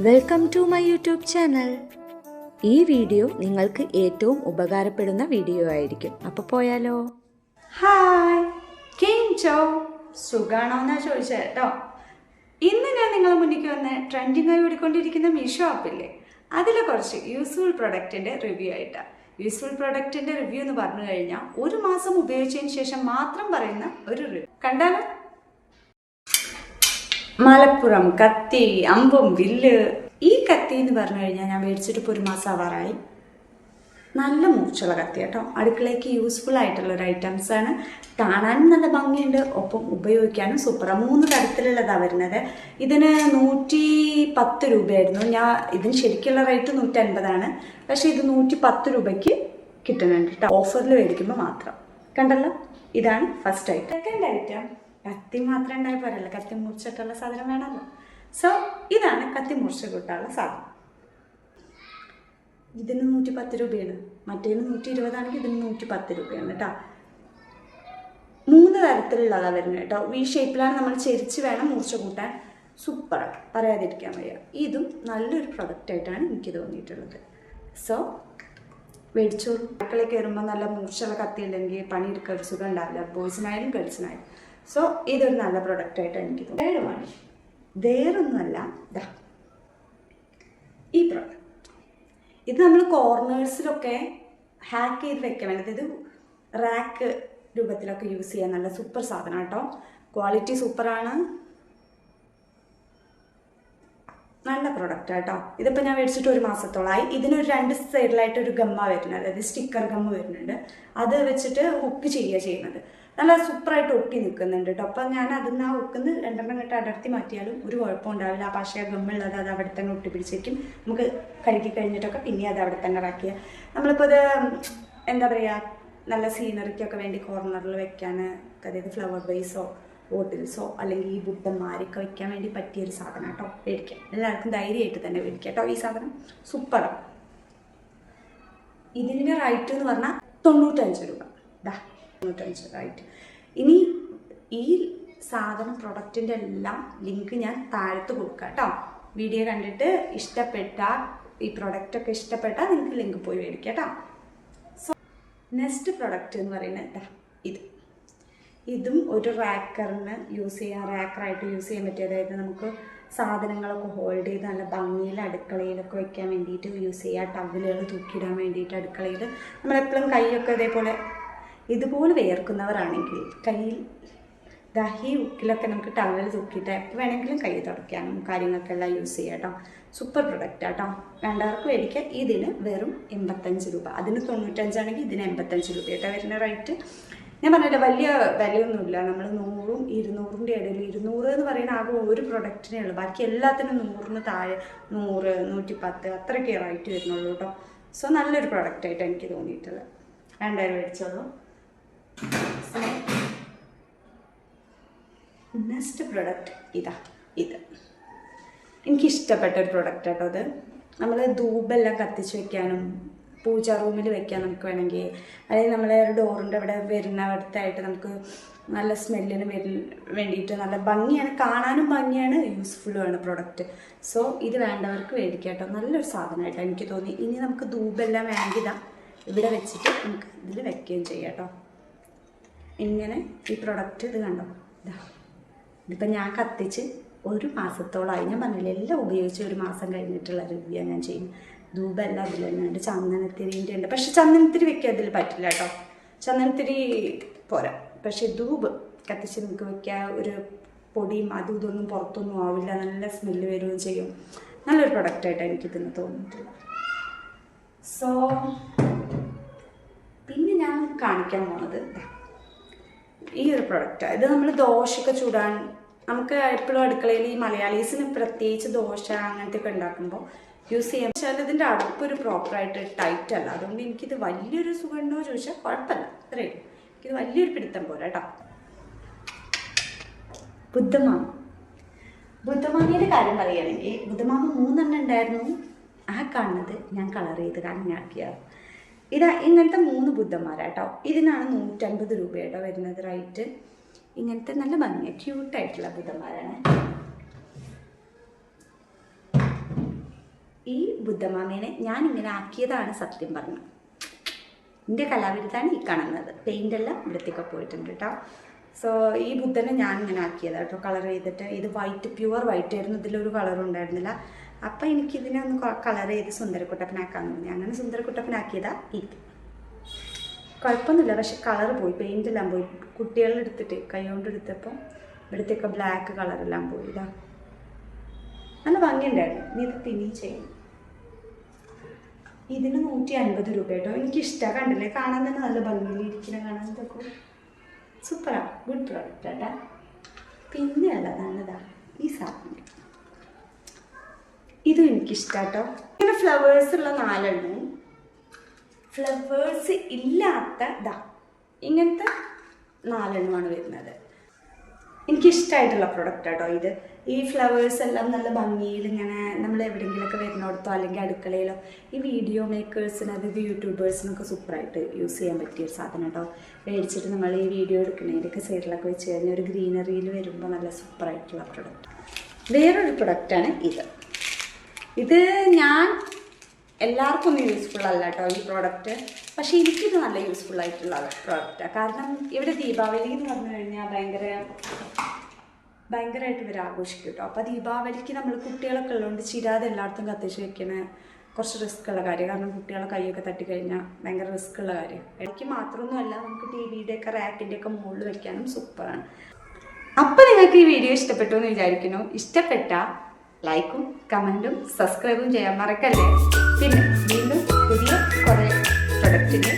Welcome to my YouTube channel. ഈ video നിങ്ങൾക്ക് ഏറ്റവും ഉപകാരപ്പെടുന്ന വീഡിയോ ആയിരിക്കും. അപ്പോൾ പോയാലോ? ഹായ്, കേഞ്ചോ സുഖാണോ എന്നാ ചോദിച്ചത് കേട്ടോ. ഇന്ന് ഞാൻ നിങ്ങളെ മുന്നിലേക്ക് വന്ന് ട്രെൻഡിങ് ആയി ഓടിക്കൊണ്ടിരിക്കുന്ന മീഷോ ആപ്പില്ലേ, അതിലെ കുറച്ച് യൂസ്ഫുൾ പ്രൊഡക്റ്റിൻ്റെ റിവ്യൂ ആയിട്ടാണ്. യൂസ്ഫുൾ പ്രൊഡക്റ്റിൻ്റെ റിവ്യൂ എന്ന് പറഞ്ഞു കഴിഞ്ഞാൽ 1 മാസം ഉപയോഗിച്ചതിന് ശേഷം മാത്രം പറയുന്ന ഒരു റിവ്യൂ. കണ്ടാലോ? മലപ്പുറം കത്തി, അമ്പും വില്ല്. ഈ കത്തി എന്ന് പറഞ്ഞു കഴിഞ്ഞാൽ ഞാൻ മേടിച്ചിട്ട് ഇപ്പോൾ 1 മാസം ആവാറായി. നല്ല മൂർച്ചയുള്ള കത്തി കേട്ടോ. അടുക്കളയ്ക്ക് യൂസ്ഫുൾ ആയിട്ടുള്ള ഒരു ഐറ്റംസ് ആണ്. കാണാനും നല്ല ഭംഗിയുണ്ട്, ഒപ്പം ഉപയോഗിക്കാനും സൂപ്പറാണ്. 3 തരത്തിലുള്ളതാണ് വരുന്നത്. ഇതിന് 110 രൂപയായിരുന്നു. ഇതിന് ശരിക്കുള്ള റേറ്റ് 150 പക്ഷേ ഇത് 110 രൂപയ്ക്ക് കിട്ടുന്നുണ്ട് കേട്ടോ, ഓഫറിൽ മേടിക്കുമ്പോൾ മാത്രം. കണ്ടല്ലോ, ഇതാണ് ഫസ്റ്റ് ഐറ്റം. സെക്കൻഡ് ഐറ്റം, കത്തി മാത്രം ഉണ്ടായി പോരല്ലോ, കത്തി മുറിച്ചിട്ടുള്ള സാധനം വേണമല്ലോ. സോ ഇതാണ് കത്തി മുറിച്ച് കിട്ടാനുള്ള സാധനം. ഇതിന് 110 രൂപയാണ്, മറ്റേതിന് 120 ഇതിന് 110 രൂപയാണ് കേട്ടോ. 3 തരത്തിലുള്ളതാണ് വരുന്നത് കേട്ടോ. വി ഷേപ്പിലാണ്, നമ്മൾ ചെരിച്ച് വേണം മുറിച്ച് കൂട്ടാൻ. സൂപ്പറാണ്, പറയാതിരിക്കാൻ വയ്യ. ഇതും നല്ലൊരു പ്രൊഡക്റ്റായിട്ടാണ് എനിക്ക് തോന്നിയിട്ടുള്ളത്. സോ മേടിച്ചോളൂ. അടുക്കളയിൽ കയറുമ്പോൾ നല്ല മൂർച്ചയുള്ള കത്തി ഉണ്ടെങ്കിൽ പണിയെടുക്കാൻ ഒരു സുഖം ഉണ്ടാവില്ല, ബോയ്സിനായാലും ഗേൾസിനായാലും. സോ ഇതൊരു നല്ല പ്രൊഡക്റ്റായിട്ടാണ് എനിക്ക് തോന്നുന്നത്. വേറൊന്നുമല്ല, ഈ പ്രൊഡക്റ്റ്. ഇത് നമ്മൾ കോർണേഴ്സിലൊക്കെ ഹാക്ക് ചെയ്ത് വെക്കാൻ വേണ്ടത്. ഇത് റാക്ക് രൂപത്തിലൊക്കെ യൂസ് ചെയ്യാൻ നല്ല സൂപ്പർ സാധനം കേട്ടോ. ക്വാളിറ്റി സൂപ്പറാണ്, നല്ല പ്രൊഡക്റ്റ് കേട്ടോ. ഇതിപ്പോൾ ഞാൻ മേടിച്ചിട്ട് 1 മാസത്തോളമായി. ഇതിനൊരു 2 സൈഡിലായിട്ട് ഒരു ഗമ്മ വരുന്നത്, അതായത് സ്റ്റിക്കർ ഗമ്മ വരുന്നുണ്ട്. അത് വെച്ചിട്ട് ഹുക്ക് ചെയ്യുന്നത്. നല്ല സൂപ്പറായിട്ട് ഒട്ടി നിൽക്കുന്നുണ്ട് കേട്ടോ. അപ്പം ഞാൻ അതിന് ആ ഹുക്കിന്ന് 2 ഇട്ട് അടർത്തി മാറ്റിയാലും ഒരു കുഴപ്പം ഉണ്ടാവില്ല. ആ പക്ഷേ ഗമ്മുള്ളത് അത് അവിടെ തന്നെ ഒട്ടി പിടിച്ചിരിക്കും. നമുക്ക് കഴുകി കഴിഞ്ഞിട്ടൊക്കെ പിന്നെ അത് അവിടെ തന്നെ ഇറക്കിയാൽ നമ്മളിപ്പോൾ ഇത് എന്താ പറയുക, നല്ല സീനറിക്കൊക്കെ വേണ്ടി കോർണറിൽ വെക്കാൻ, അതായത് ഫ്ലവർ ബേസോ ബോട്ടിൽസോ അല്ലെങ്കിൽ ഈ ബുദ്ധന്മാരൊക്കെ വയ്ക്കാൻ വേണ്ടി പറ്റിയൊരു സാധനം കേട്ടോ. മേടിക്കാം, എല്ലാവർക്കും ധൈര്യമായിട്ട് തന്നെ മേടിക്കാം കേട്ടോ. ഈ സാധനം സൂപ്പറാണ്. ഇതിൻ്റെ റേറ്റ് എന്ന് പറഞ്ഞാൽ 95 രൂപ. 95 റൈറ്റ്. ഇനി ഈ സാധനം പ്രൊഡക്റ്റിൻ്റെ എല്ലാം ലിങ്ക് ഞാൻ താഴത്ത് കൊടുക്കാം കേട്ടോ. വീഡിയോ കണ്ടിട്ട് ഇഷ്ടപ്പെട്ട ഈ പ്രൊഡക്റ്റൊക്കെ ഇഷ്ടപ്പെട്ടാൽ നിങ്ങൾക്ക് ലിങ്ക് പോയി മേടിക്കാം കേട്ടോ. സോ നെക്സ്റ്റ് പ്രൊഡക്റ്റ് എന്ന് പറയുന്നത് ഇതും ഒരു റാക്കറിന് യൂസ് ചെയ്യാൻ, റാക്കറായിട്ട് യൂസ് ചെയ്യാൻ പറ്റിയ, അതായത് നമുക്ക് സാധനങ്ങളൊക്കെ ഹോൾഡ് ചെയ്ത് നല്ല ഭംഗിയിൽ അടുക്കളയിലൊക്കെ വെക്കാൻ വേണ്ടിയിട്ട് യൂസ് ചെയ്യുക. ടവലുകൾ തൂക്കിയിടാൻ വേണ്ടിയിട്ട് അടുക്കളയിൽ നമ്മളെപ്പോഴും കൈയൊക്കെ ഇതുപോലെ വേർക്കുന്നവരാണെങ്കിൽ കയ്യിൽ ഈ ഉക്കിലൊക്കെ നമുക്ക് ടവൽ തൂക്കിയിട്ട് എപ്പോൾ വേണമെങ്കിലും കൈ തുടയ്ക്കാനും കാര്യങ്ങൾക്കെല്ലാം യൂസ് ചെയ്യാം കേട്ടോ. സൂപ്പർ പ്രൊഡക്റ്റ് കേട്ടോ. വേണ്ടവർക്ക് മേടിക്കുക. ഇതിന് വെറും 85 രൂപ. അതിന് 95 ആണെങ്കിൽ ഇതിന് 85 രൂപ കേട്ടോ വരുന്ന റേറ്റ്. ഞാൻ പറഞ്ഞില്ല, വലിയ വിലയൊന്നുമില്ല. നമ്മൾ 100-ഉം 200-ൻ്റെ ഇടയിൽ, 200 എന്ന് പറയുന്ന ആകെ ഒരു പ്രൊഡക്റ്റിനേ ഉള്ളൂ. ബാക്കി എല്ലാത്തിനും 100-ന് താഴെ, 100, 110 അത്രയൊക്കെ റേറ്റ് വരുന്നുള്ളൂ കേട്ടോ. സോ നല്ലൊരു പ്രൊഡക്റ്റായിട്ട് എനിക്ക് തോന്നിയിട്ടുള്ളത്. 2000 മേടിച്ചോളൂ. നെക്സ്റ്റ് പ്രൊഡക്റ്റ് ഇത് എനിക്കിഷ്ടപ്പെട്ട ഒരു പ്രൊഡക്റ്റ് കേട്ടോ. അത് നമ്മൾ ധൂപെല്ലാം കത്തിച്ച് വെക്കാനും പൂജാ റൂമിൽ വെക്കാൻ നമുക്ക് വേണമെങ്കിൽ, അല്ലെങ്കിൽ നമ്മളെ ഡോറിൻ്റെ അവിടെ വരുന്നിടത്തായിട്ട് നമുക്ക് നല്ല സ്മെല്ലിന് വേണ്ടിയിട്ട് നല്ല ഭംഗിയാണ്, കാണാനും ഭംഗിയാണ്, യൂസ്ഫുള്ളുമാണ് പ്രൊഡക്റ്റ്. സോ ഇത് വേണ്ടവർക്ക് മേടിക്കാം കേട്ടോ. നല്ലൊരു സാധനമായിട്ടാണ് എനിക്ക് തോന്നി. ഇനി നമുക്ക് ധൂപെല്ലാം വേണമെങ്കിൽ ഇവിടെ വെച്ചിട്ട് നമുക്ക് ഇതിൽ വെക്കുകയും ചെയ്യാം കേട്ടോ. ഇങ്ങനെ ഈ പ്രൊഡക്റ്റ് ഇത് കണ്ടോ, ഇതിപ്പോൾ ഞാൻ കത്തിച്ച് 1 മാസത്തോളമായി. ഞാൻ പറഞ്ഞില്ല, എല്ലാം ഉപയോഗിച്ച് 1 മാസം കഴിഞ്ഞിട്ടുള്ള റിവ്യൂ ഞാൻ ചെയ്യും. ധൂപെല്ലാം അതിൽ തന്നെ ഉണ്ട്, ചന്ദനത്തിരിൻ്റെ ഉണ്ട്. പക്ഷെ ചന്ദനത്തിരി വെക്കാൻ അതിൽ പറ്റില്ല കേട്ടോ, ചന്ദനത്തിരി പോരാ. പക്ഷേ ധൂപ് കത്തിച്ച് നമുക്ക് വെക്കാൻ, ഒരു പൊടിയും അതും ഇതൊന്നും പുറത്തൊന്നും ആവില്ല, നല്ല സ്മെല്ല് വരികയും ചെയ്യും. നല്ലൊരു പ്രൊഡക്റ്റായിട്ടാണ് എനിക്കിതിന് തോന്നിയിട്ടുള്ളത്. സോ പിന്നെ ഞാൻ കാണിക്കാൻ പോകുന്നത് ഈ ഒരു പ്രൊഡക്റ്റാണ്. ഇത് നമ്മൾ ദോശയൊക്കെ ചൂടാൻ, നമുക്ക് എപ്പോഴും അടുക്കളയിൽ ഈ മലയാളീസിന് പ്രത്യേകിച്ച് ദോശ അങ്ങനത്തെ ഒക്കെ ഉണ്ടാക്കുമ്പോൾ യൂസ് ചെയ്യാം. പക്ഷേ ഇതിൻ്റെ അടുപ്പൊരു പ്രോപ്പറായിട്ട് ടൈറ്റ് അല്ല. അതുകൊണ്ട് എനിക്കിത് വലിയൊരു സുഖമുണ്ടോ ചോദിച്ചാൽ കുഴപ്പമില്ല, അത്രയും. എനിക്കിത് വലിയൊരു പിടുത്തം പോരാ കേട്ടോ. ബുദ്ധമാമയുടെ കാര്യം പറയുകയാണെങ്കിൽ, ബുദ്ധമാമ 3 ഉണ്ടായിരുന്നു. ആ കാണുന്നത് ഞാൻ കളർ ചെയ്ത് കണ്ണിയാക്കിയാണ്. ഇങ്ങനത്തെ 3 ബുദ്ധന്മാരാട്ടോ. ഇതിനാണ് 150 രൂപയായിട്ടോ വരുന്നത് റേറ്റ്. ഇങ്ങനത്തെ നല്ല ഭംഗിയാണ്, ക്യൂട്ടായിട്ടുള്ള ബുദ്ധന്മാരാണ്. ഈ ബുദ്ധമാമേനെ ഞാൻ ഇങ്ങനെ ആക്കിയതാണ് സത്യം പറഞ്ഞത്. എൻ്റെ കലാവിരുദ്ധാണ് ഈ കാണുന്നത്. പെയിൻ്റെല്ലാം ഇവിടത്തേക്ക് പോയിട്ടുണ്ട് കേട്ടോ. സോ ഈ ബുദ്ധനെ ഞാൻ ഇങ്ങനെ ആക്കിയതാണ് കേട്ടോ, കളർ ചെയ്തിട്ട്. ഇത് വൈറ്റ്, പ്യുവർ വൈറ്റ് ആയിരുന്നു, ഇതിലൊരു കളറും ഉണ്ടായിരുന്നില്ല. അപ്പം എനിക്കിതിനെ ഒന്ന് കളർ ചെയ്ത് സുന്ദരക്കുട്ടപ്പനാക്കാമെന്ന് തോന്നി. അങ്ങനെ സുന്ദരക്കുട്ടപ്പനാക്കിയതാണ് ഇത്. കുഴപ്പമൊന്നുമില്ല, പക്ഷെ കളർ പോയി, പെയിൻ്റെല്ലാം പോയി. കുട്ടികളെടുത്തിട്ട് കൈ കൊണ്ട് എടുത്തപ്പം ഇവിടത്തേക്ക് ബ്ലാക്ക് കളറെല്ലാം പോയി. ഇതാ നല്ല ഭംഗിയുണ്ടായിരുന്നു. നീ ഇത് പിന്നെയും ചെയ്യണം. ഇതിന് 150 രൂപ കേട്ടോ. എനിക്കിഷ്ടമാണ്, കണ്ടില്ലേ, കാണാൻ തന്നെ നല്ല ഭംഗിയിലിരിക്കുന്ന, കാണാൻ ഇതൊക്കെ സൂപ്പറാണ്. ഗുഡ് പ്രോഡക്റ്റ് കേട്ടാ. പിന്നെ ഉള്ളതാണിതാ ഈ സാധനം. ഇതും എനിക്കിഷ്ടാട്ടോ. ഇങ്ങനെ ഫ്ലവേഴ്സ് ഉള്ള 4 എണ്ണവും ഫ്ലവേഴ്സ് ഇല്ലാത്ത ഇങ്ങനത്തെ 4 എണ്ണമാണ് വരുന്നത്. എനിക്കിഷ്ടമായിട്ടുള്ള പ്രൊഡക്റ്റ് കേട്ടോ ഇത്. ഈ ഫ്ലവേഴ്സ് എല്ലാം നല്ല ഭംഗിയിൽ ഇങ്ങനെ നമ്മൾ എവിടെയെങ്കിലുമൊക്കെ വരുന്നിടത്തോ അല്ലെങ്കിൽ അടുക്കളയിലോ ഈ വീഡിയോ മേക്കേഴ്സിന്, അതായത് യൂട്യൂബേഴ്സിനൊക്കെ സൂപ്പറായിട്ട് യൂസ് ചെയ്യാൻ പറ്റിയ ഒരു സാധനം കേട്ടോ. മേടിച്ചിട്ട് നമ്മൾ ഈ വീഡിയോ എടുക്കുന്നതിൻ്റെയൊക്കെ സൈഡിലൊക്കെ വെച്ച് കഴിഞ്ഞാൽ ഒരു ഗ്രീനറിയിൽ വരുമ്പോൾ നല്ല സൂപ്പറായിട്ടുള്ള പ്രൊഡക്റ്റ്. വേറൊരു പ്രൊഡക്റ്റാണ് ഇത് ഞാൻ എല്ലാവർക്കും ഒന്നും യൂസ്ഫുൾ അല്ല കേട്ടോ ഈ പ്രോഡക്റ്റ്. പക്ഷേ എനിക്കിത് നല്ല യൂസ്ഫുൾ ആയിട്ടുള്ള പ്രോഡക്റ്റാണ്. കാരണം ഇവിടെ ദീപാവലി എന്ന് പറഞ്ഞു കഴിഞ്ഞാൽ ഭയങ്കരമായിട്ട് ഇവർ ആഘോഷിക്കും കേട്ടോ. അപ്പോൾ ദീപാവലിക്ക് നമ്മൾ കുട്ടികളൊക്കെ ഉള്ളതുകൊണ്ട് ചിരാതെ എല്ലായിടത്തും കത്തിച്ച് വെക്കണ കുറച്ച് റിസ്ക് ഉള്ള കാര്യം. കാരണം കുട്ടികളെ കൈയൊക്കെ തട്ടിക്കഴിഞ്ഞാൽ ഭയങ്കര റിസ്ക് ഉള്ള കാര്യം. എനിക്ക് മാത്രമൊന്നുമല്ല, നമുക്ക് ടിവിയുടെയൊക്കെ റാക്കിൻ്റെയൊക്കെ മുകളിൽ വെക്കാനും സൂപ്പറാണ്. അപ്പോൾ നിങ്ങൾക്ക് ഈ വീഡിയോ ഇഷ്ടപ്പെട്ടു എന്ന് വിചാരിക്കുന്നു. ഇഷ്ടപ്പെട്ട ലൈക്കും കമൻറ്റും സബ്സ്ക്രൈബും ചെയ്യാൻ മറക്കല്ലേ. പിന്നെ വീണ്ടും പുതിയ കുറേ പ്രൊഡക്റ്റിൻ്റെ